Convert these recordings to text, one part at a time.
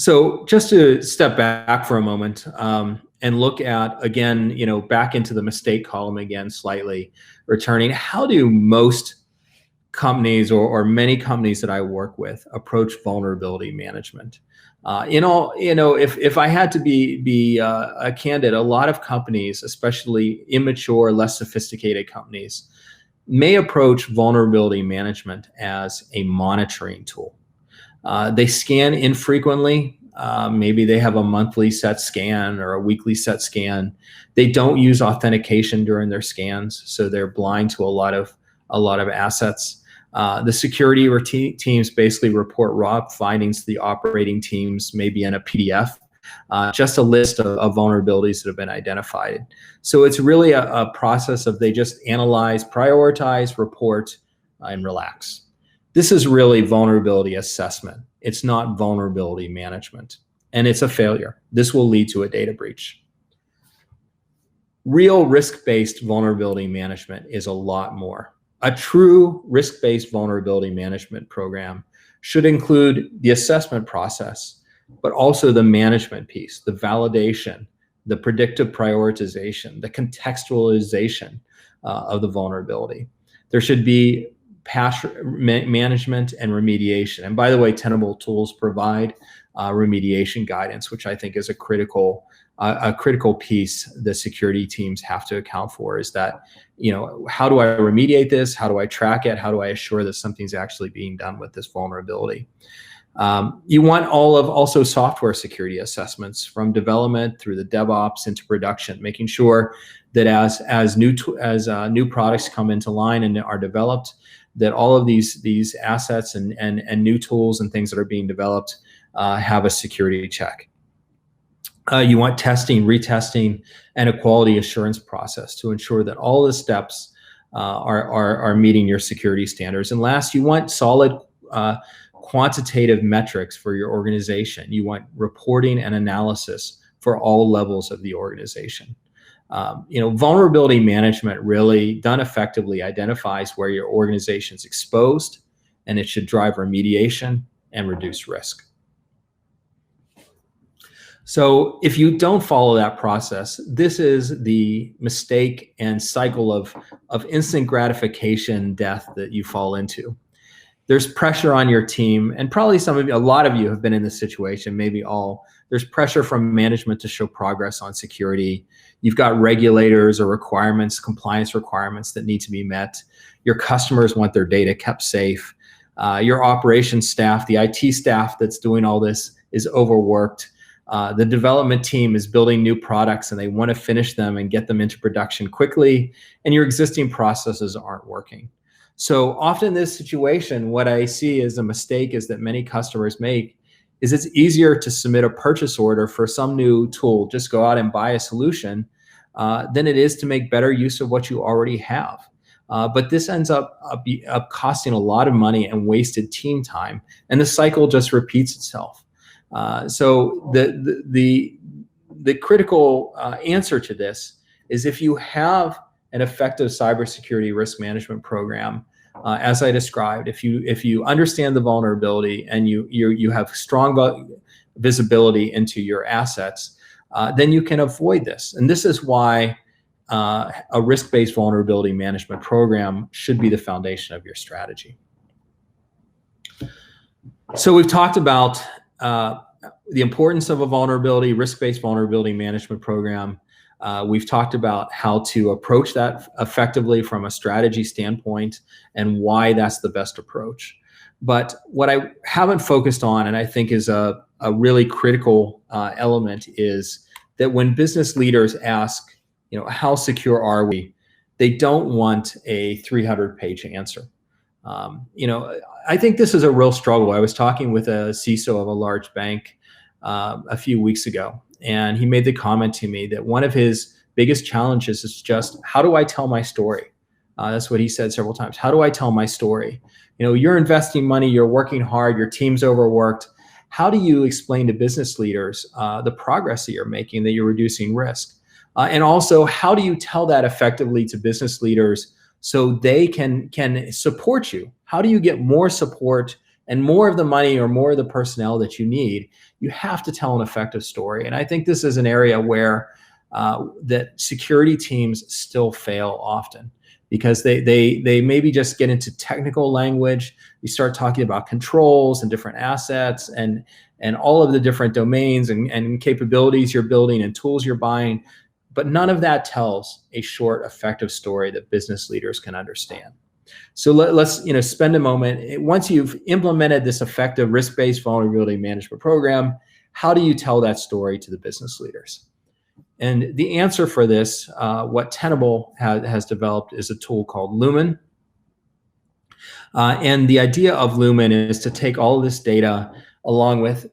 So just to step back for a moment and look at, again, back into the mistake column again, slightly returning, how do most companies or many companies that I work with approach vulnerability management? If I had to be a candid, a lot of companies, especially immature, less sophisticated companies, may approach vulnerability management as a monitoring tool. They scan infrequently. Maybe they have a monthly set scan or a weekly set scan. They don't use authentication during their scans, so they're blind to a lot of assets. The security teams basically report raw findings to the operating teams, maybe in a PDF, just a list of vulnerabilities that have been identified. So it's really a process of they just analyze, prioritize, report, and relax. This is really vulnerability assessment. It's not vulnerability management, and it's a failure. This will lead to a data breach. Real risk-based vulnerability management is a lot more. A true risk-based vulnerability management program should include the assessment process, but also the management piece, the validation, the predictive prioritization, the contextualization of the vulnerability. There should be patch management and remediation. And by the way, Tenable tools provide remediation guidance, which I think is a critical piece the security teams have to account for. Is that, how do I remediate this? How do I track it? How do I assure that something's actually being done with this vulnerability? You want also software security assessments from development through the DevOps into production, making sure that as new products come into line and are developed, that all of these assets and new tools and things that are being developed have a security check. You want testing, retesting, and a quality assurance process to ensure that all the steps are meeting your security standards. And last, you want solid quantitative metrics for your organization. You want reporting and analysis for all levels of the organization. Vulnerability management, really done effectively, identifies where your organization's exposed, and it should drive remediation and reduce risk. So if you don't follow that process, this is the mistake and cycle of instant gratification death that you fall into. There's pressure on your team, and probably a lot of you have been in this situation, maybe all. There's pressure from management to show progress on security. You've got regulators or requirements, compliance requirements that need to be met. Your customers want their data kept safe. Your operations staff, the IT staff that's doing all this, is overworked. The development team is building new products and they want to finish them and get them into production quickly, and your existing processes aren't working. So often in this situation, what I see as a mistake is that many customers make is it's easier to submit a purchase order for some new tool, just go out and buy a solution, than it is to make better use of what you already have. But this ends up costing a lot of money and wasted team time, and the cycle just repeats itself. So the critical answer to this is, if you have an effective cybersecurity risk management program, as I described, if you understand the vulnerability and you have strong visibility into your assets, then you can avoid this. And this is why a risk-based vulnerability management program should be the foundation of your strategy. So we've talked about the importance of a risk-based vulnerability management program. We've talked about how to approach that effectively from a strategy standpoint and why that's the best approach. But what I haven't focused on, and I think is a really critical element, is that when business leaders ask, how secure are we? They don't want a 300-page answer. I think this is a real struggle. I was talking with a CISO of a large bank a few weeks ago, and he made the comment to me that one of his biggest challenges is just, how do I tell my story? That's what he said several times. How do I tell my story? You're investing money, you're working hard, your team's overworked. How do you explain to business leaders the progress that you're making, that you're reducing risk? And also, how do you tell that effectively to business leaders so they can support you? How do you get more support and more of the money or more of the personnel that you need, you have to tell an effective story. And I think this is an area where that security teams still fail often, because they maybe just get into technical language. You start talking about controls and different assets and all of the different domains and capabilities you're building and tools you're buying, but none of that tells a short, effective story that business leaders can understand. So let's spend a moment. Once you've implemented this effective risk-based vulnerability management program, how do you tell that story to the business leaders? And the answer for this, what Tenable has developed, is a tool called Lumen. And the idea of Lumen is to take all of this data along with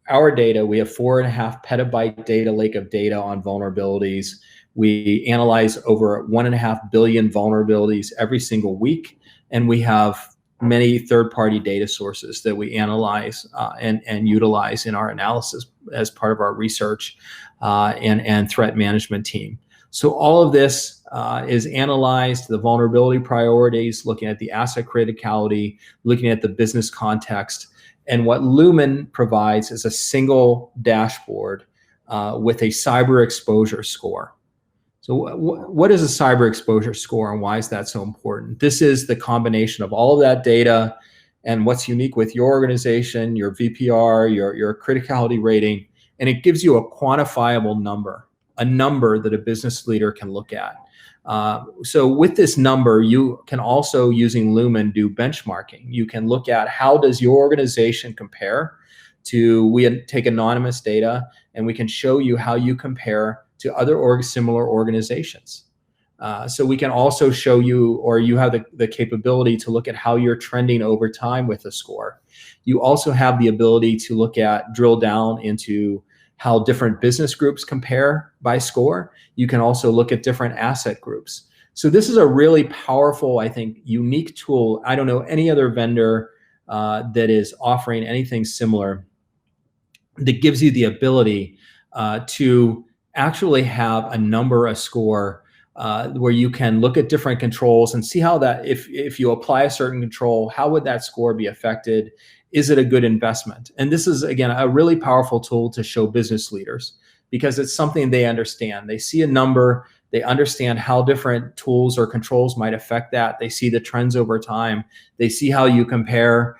our data. We have 4.5 petabyte data lake of data on vulnerabilities. We analyze over 1.5 billion vulnerabilities every single week. And we have many third-party data sources that we analyze and utilize in our analysis as part of our research and threat management team. So all of this is analyzed, the vulnerability priorities, looking at the asset criticality, looking at the business context. And what Lumen provides is a single dashboard with a cyber exposure score. So what is a cyber exposure score, and why is that so important? This is the combination of all of that data and what's unique with your organization, your VPR, your criticality rating, and it gives you a quantifiable number, a number that a business leader can look at. So with this number, you can also, using Lumen, do benchmarking. You can look at how does your organization compare to, we take anonymous data, and we can show you how you compare to other similar organizations. So we can also show you, or you have the capability to look at how you're trending over time with a score. You also have the ability to drill down into how different business groups compare by score. You can also look at different asset groups. So this is a really powerful, I think, unique tool. I don't know any other vendor that is offering anything similar that gives you the ability to actually have a number, a score, where you can look at different controls and see how that, if you apply a certain control, how would that score be affected? Is it a good investment? And this is, again, a really powerful tool to show business leaders, because it's something they understand. They see a number, they understand how different tools or controls might affect that. They see the trends over time. They see how you compare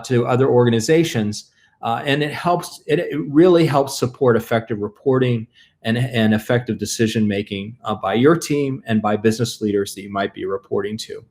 to other organizations. And it really helps support effective reporting and effective decision-making by your team and by business leaders that you might be reporting to.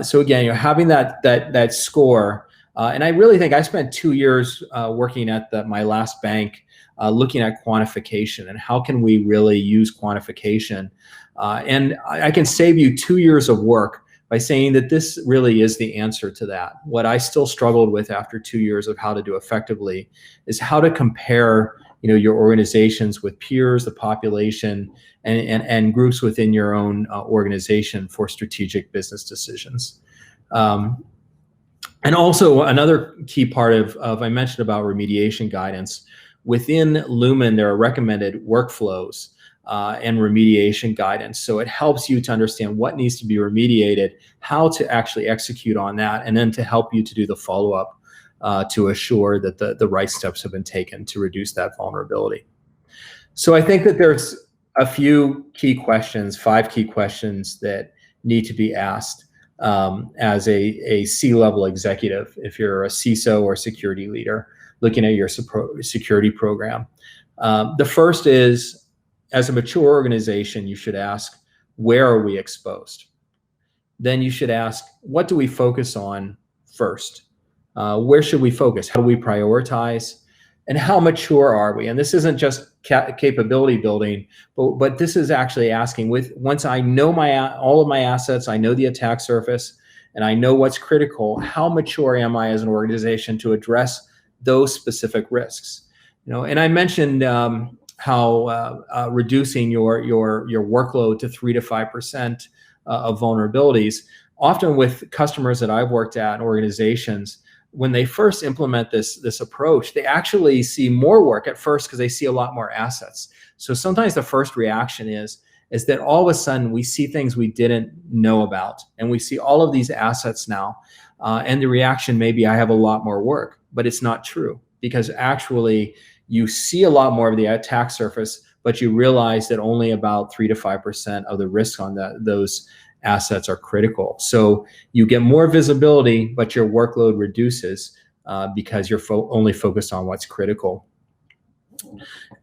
So again, you're having that score. And I really think I spent 2 years working at my last bank, looking at quantification and how can we really use quantification. And I can save you 2 years of work by saying that this really is the answer to that. What I still struggled with after 2 years of how to do effectively is how to compare your organizations with peers, the population, and groups within your own organization for strategic business decisions. And also another key part of I mentioned about remediation guidance. Within Lumen, there are recommended workflows and remediation guidance. So it helps you to understand what needs to be remediated, how to actually execute on that, and then to help you to do the follow-up to assure that the right steps have been taken to reduce that vulnerability. So I think that there's a few key questions, 5 key questions that need to be asked as a C-level executive, if you're a CISO or security leader looking at your security program. The first is, as a mature organization, you should ask, where are we exposed? Then you should ask, what do we focus on first? Where should we focus? How do we prioritize? And how mature are we? And this isn't just capability building, but this is actually asking, once I know all of my assets, I know the attack surface, and I know what's critical, how mature am I as an organization to address those specific risks? And I mentioned how reducing your workload to 3 to 5% of vulnerabilities. Often with customers that I've worked at, organizations, when they first implement this approach, they actually see more work at first because they see a lot more assets. So sometimes the first reaction is that all of a sudden we see things we didn't know about, and we see all of these assets now. And the reaction may be, I have a lot more work, but it's not true, because actually you see a lot more of the attack surface, but you realize that only about 3 to 5% of the risk on those assets are critical. So you get more visibility, but your workload reduces because you're only focused on what's critical.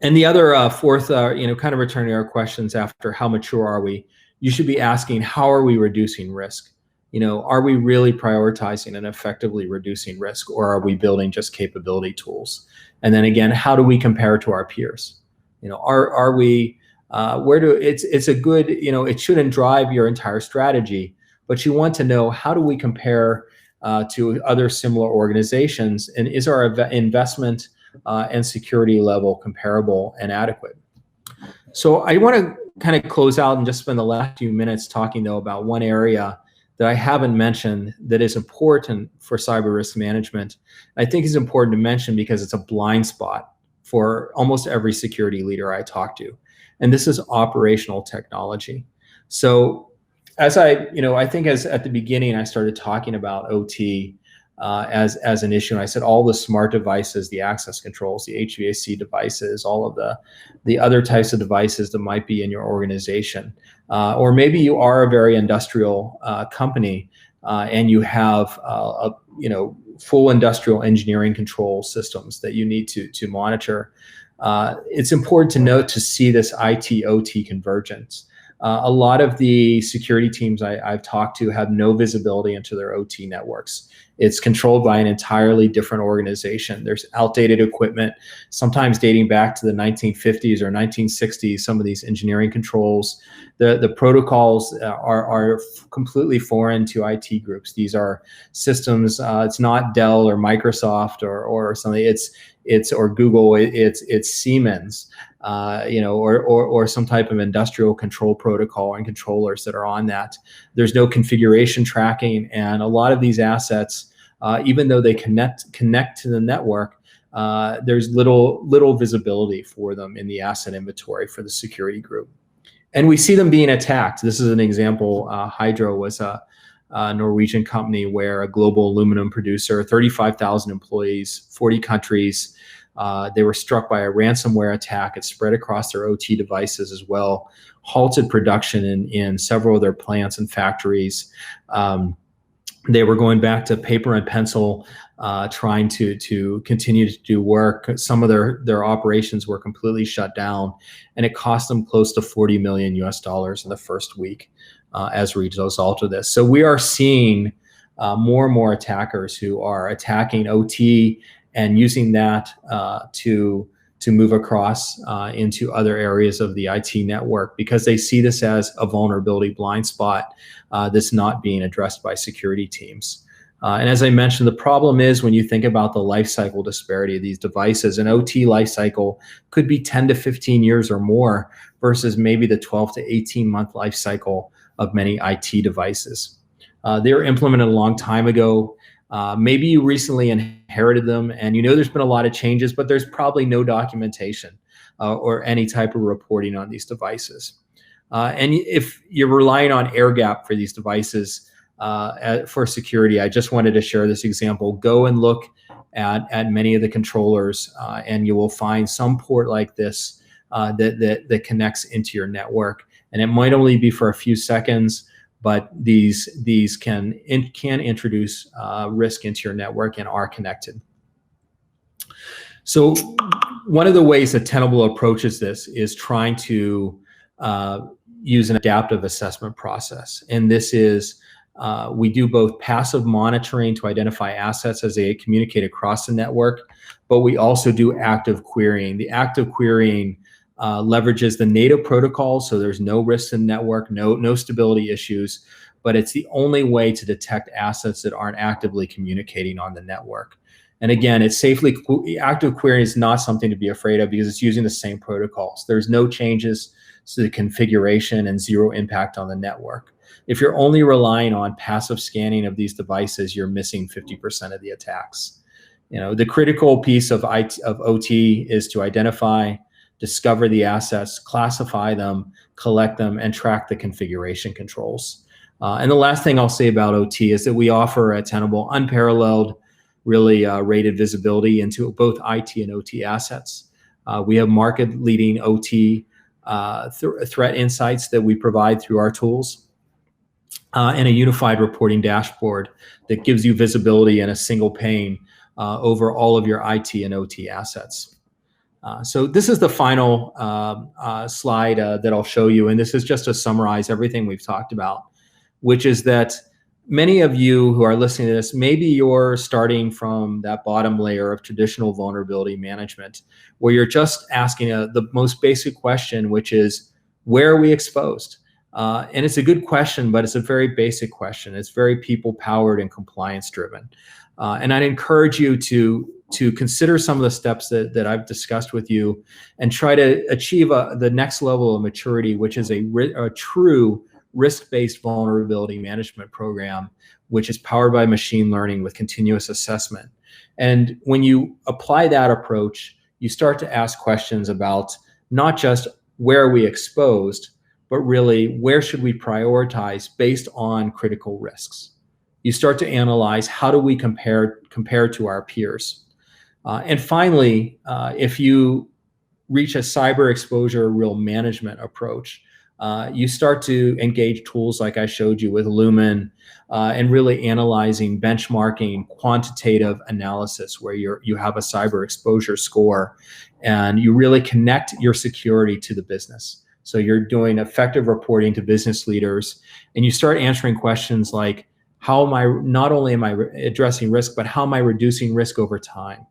And the other fourth, kind of returning to our questions after how mature are we, you should be asking, how are we reducing risk? Are we really prioritizing and effectively reducing risk, or are we building just capability tools? And then again, how do we compare to our peers? Are we, it's a good, it shouldn't drive your entire strategy, but you want to know, how do we compare to other similar organizations, and is our investment and security level comparable and adequate? So I want to kind of close out and just spend the last few minutes talking, though, about one area that I haven't mentioned that is important for cyber risk management. I think it's important to mention because it's a blind spot for almost every security leader I talk to, and this is operational technology. So as I think as at the beginning I started talking about OT as an issue, and I said all the smart devices, the access controls, the HVAC devices, all of the other types of devices that might be in your organization, or maybe you are a very industrial company and you have full industrial engineering control systems that you need to monitor. It's important to see this IT-OT convergence. A lot of the security teams I've talked to have no visibility into their OT networks. It's controlled by an entirely different organization. There's outdated equipment, sometimes dating back to the 1950s or 1960s, some of these engineering controls. The protocols are completely foreign to IT groups. These are systems, it's not Dell or Microsoft or something, it's or Google, it's Siemens. Or some type of industrial control protocol and controllers that are on that. There's no configuration tracking, and a lot of these assets, even though they connect to the network, there's little visibility for them in the asset inventory for the security group. And we see them being attacked. This is an example. Hydro was a Norwegian company where a global aluminum producer, 35,000 employees, 40 countries. They were struck by a ransomware attack. It spread across their OT devices as well, halted production in several of their plants and factories. They were going back to paper and pencil, trying to continue to do work. Some of their operations were completely shut down, and it cost them close to $40 million in the first week as a result of this. So we are seeing more and more attackers who are attacking OT and using that to move across into other areas of the IT network, because they see this as a vulnerability blind spot that's not being addressed by security teams. And as I mentioned, the problem is when you think about the life cycle disparity of these devices, an OT life cycle could be 10 to 15 years or more versus maybe the 12 to 18 month life cycle of many IT devices. They were implemented a long time ago. Maybe you recently inherited them and there's been a lot of changes, but there's probably no documentation or any type of reporting on these devices. And if you're relying on air gap for these devices for security, I just wanted to share this example. Go and look at many of the controllers and you will find some port like this that connects into your network. And it might only be for a few seconds, but these can introduce risk into your network and are connected. So one of the ways that Tenable approaches this is trying to use an adaptive assessment process. And this is, we do both passive monitoring to identify assets as they communicate across the network, but we also do active querying. The active querying leverages the native protocol, so there's no risks in network, no stability issues, but it's the only way to detect assets that aren't actively communicating on the network. And again, it's active querying is not something to be afraid of because it's using the same protocols. There's no changes to the configuration and zero impact on the network. If you're only relying on passive scanning of these devices, you're missing 50% of the attacks. The critical piece of OT is to identify, discover the assets, classify them, collect them, and track the configuration controls. And the last thing I'll say about OT is that we offer at Tenable unparalleled, really rated visibility into both IT and OT assets. We have market-leading OT threat insights that we provide through our tools, and a unified reporting dashboard that gives you visibility in a single pane over all of your IT and OT assets. So this is the final slide that I'll show you, and this is just to summarize everything we've talked about, which is that many of you who are listening to this, maybe you're starting from that bottom layer of traditional vulnerability management, where you're just asking the most basic question, which is, where are we exposed? And it's a good question, but it's a very basic question. It's very people-powered and compliance-driven. And I'd encourage you to consider some of the steps that I've discussed with you and try to achieve the next level of maturity, which is a true risk-based vulnerability management program, which is powered by machine learning with continuous assessment. And when you apply that approach, you start to ask questions about not just where are we exposed, but really where should we prioritize based on critical risks. You start to analyze, how do we compare to our peers? And finally, if you reach a cyber exposure real management approach, you start to engage tools like I showed you with Lumen, and really analyzing, benchmarking, quantitative analysis, where you have a cyber exposure score and you really connect your security to the business. So you're doing effective reporting to business leaders, and you start answering questions like, not only am I addressing risk, but how am I reducing risk over time?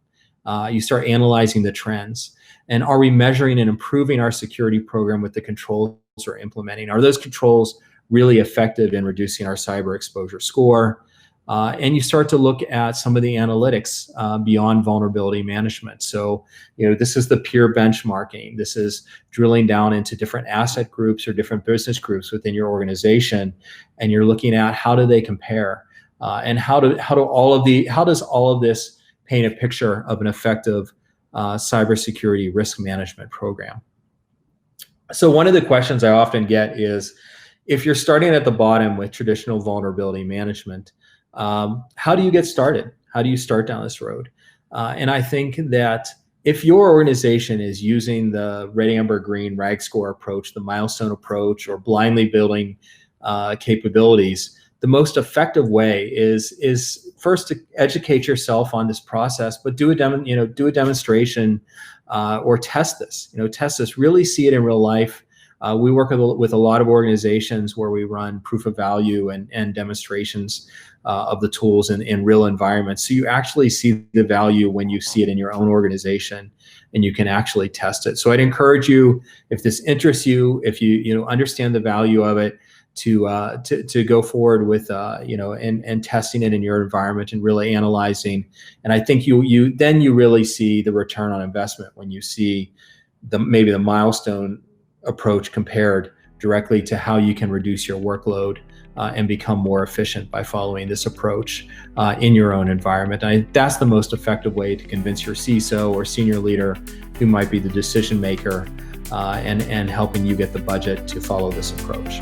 You start analyzing the trends. And are we measuring and improving our security program with the controls we're implementing? Are those controls really effective in reducing our cyber exposure score? And you start to look at some of the analytics beyond vulnerability management. So, this is the peer benchmarking. This is drilling down into different asset groups or different business groups within your organization, and you're looking at how do they compare, and how does all of this paint a picture of an effective cybersecurity risk management program. So one of the questions I often get is, if you're starting at the bottom with traditional vulnerability management, how do you get started? How do you start down this road? And I think that if your organization is using the red, amber, green RAG score approach, the milestone approach, or blindly building capabilities, the most effective way is first to educate yourself on this process, but do a demonstration or test this. Really see it in real life. We work with a lot of organizations where we run proof of value and demonstrations of the tools in real environments. So you actually see the value when you see it in your own organization, and you can actually test it. So I'd encourage you, if this interests you, if you understand the value of it, to go forward with and testing it in your environment and really analyzing. And I think you really see the return on investment when you see maybe the milestone approach compared directly to how you can reduce your workload and become more efficient by following this approach in your own environment. That's the most effective way to convince your CISO or senior leader, who might be the decision maker, and helping you get the budget to follow this approach.